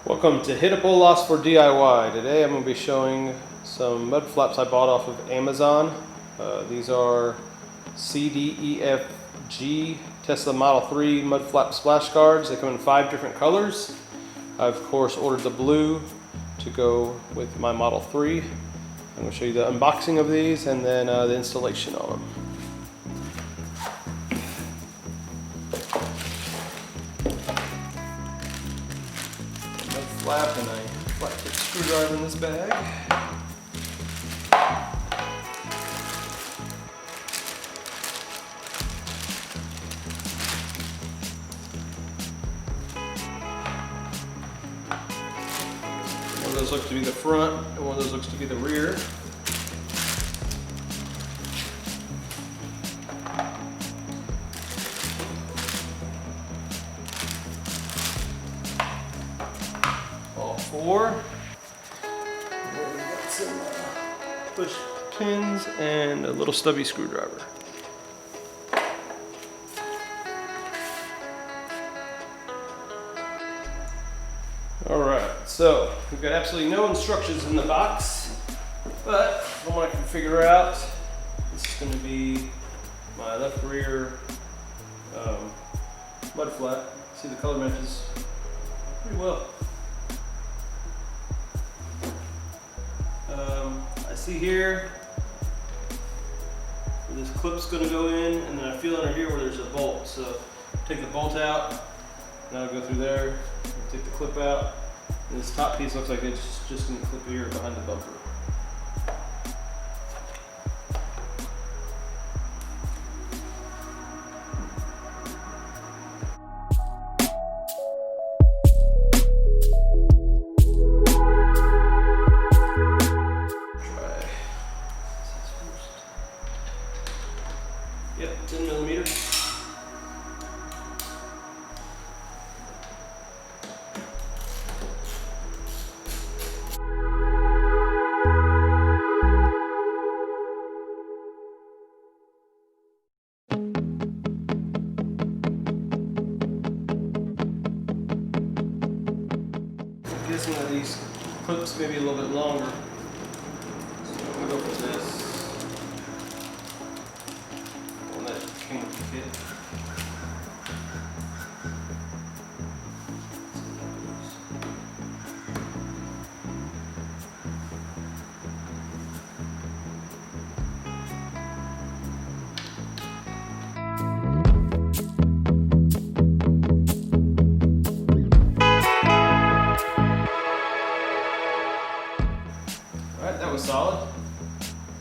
Welcome to Hit Up Loss for DIY. Today I'm going to be showing some mud flaps I bought off of Amazon. These are CDEFG Tesla Model 3 mud flap splash guards. They come in 5 different colors. I've of course ordered the blue to go with my Model 3. I'm going to show you the unboxing of these and then the installation on them. Flap and a flat tip screwdriver in this bag. One of those looks to be the front and one of those looks to be the rear. Four. And then we got some push pins and a little stubby screwdriver. Alright, so we've got absolutely no instructions in the box, but from what I can figure out, this is going to be my left rear mud flap. See, the color matches pretty well. I see here where this clip's going to go in, and then I feel under here where there's a bolt. So take the bolt out, and I'll go through there, take the clip out, and this top piece looks like it's just going to clip here behind the bumper. Yep, 10 millimeters. I'm guessing that these clips may be a little bit longer. So I'm going to go for this. Alright, that was solid.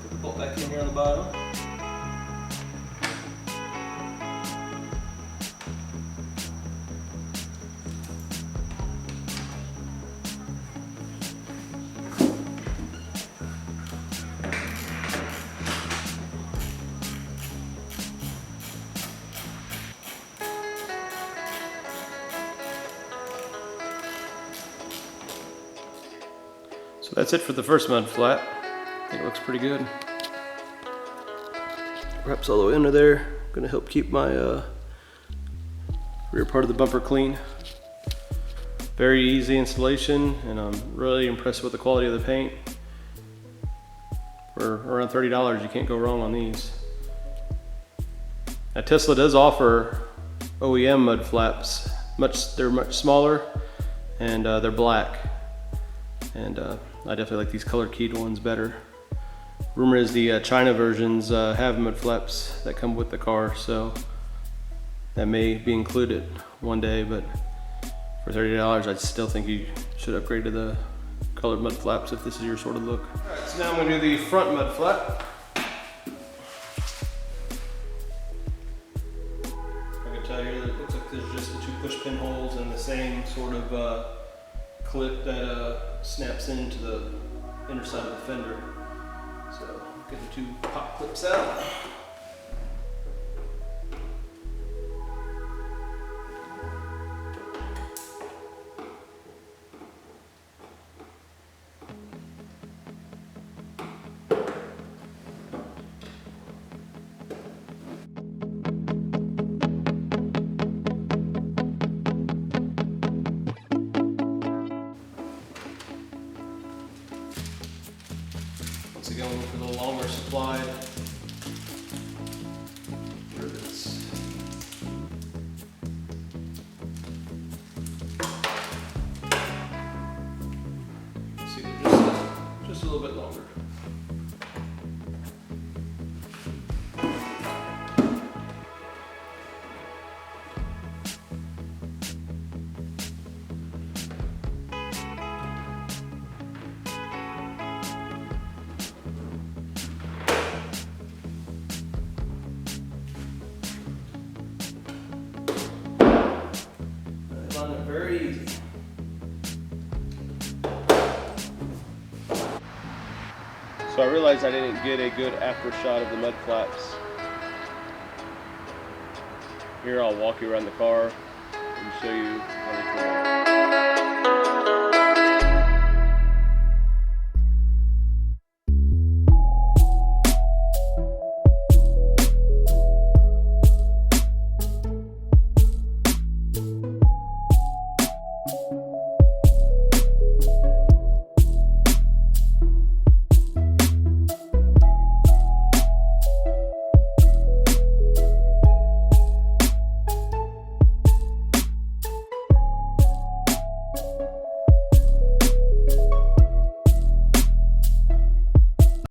Put the bolt back in here on the bottom. So that's it for the first mud flap. I think it looks pretty good. Wraps all the way under there. Gonna help keep my rear part of the bumper clean. Very easy installation, and I'm really impressed with the quality of the paint. For around $30, you can't go wrong on these. Now, Tesla does offer OEM mud flaps. They're much smaller, and they're black. And I definitely like these color keyed ones better. Rumor is the China versions have mud flaps that come with the car, so that may be included one day, but for $30 I still think you should upgrade to the colored mud flaps if this is your sort of look. Alright, so now I'm going to do the front mud flap. I can tell you that it looks like there's just the 2 push pin holes and the same sort of clip that snaps into the inner side of the fender. So get the 2 pop clips out. Once again, we'll look for the longer supplied rivets. See, they're just a little bit longer. I found it very easy. So I realized I didn't get a good after shot of the mud flaps. Here I'll walk you around the car and show you how they turn out.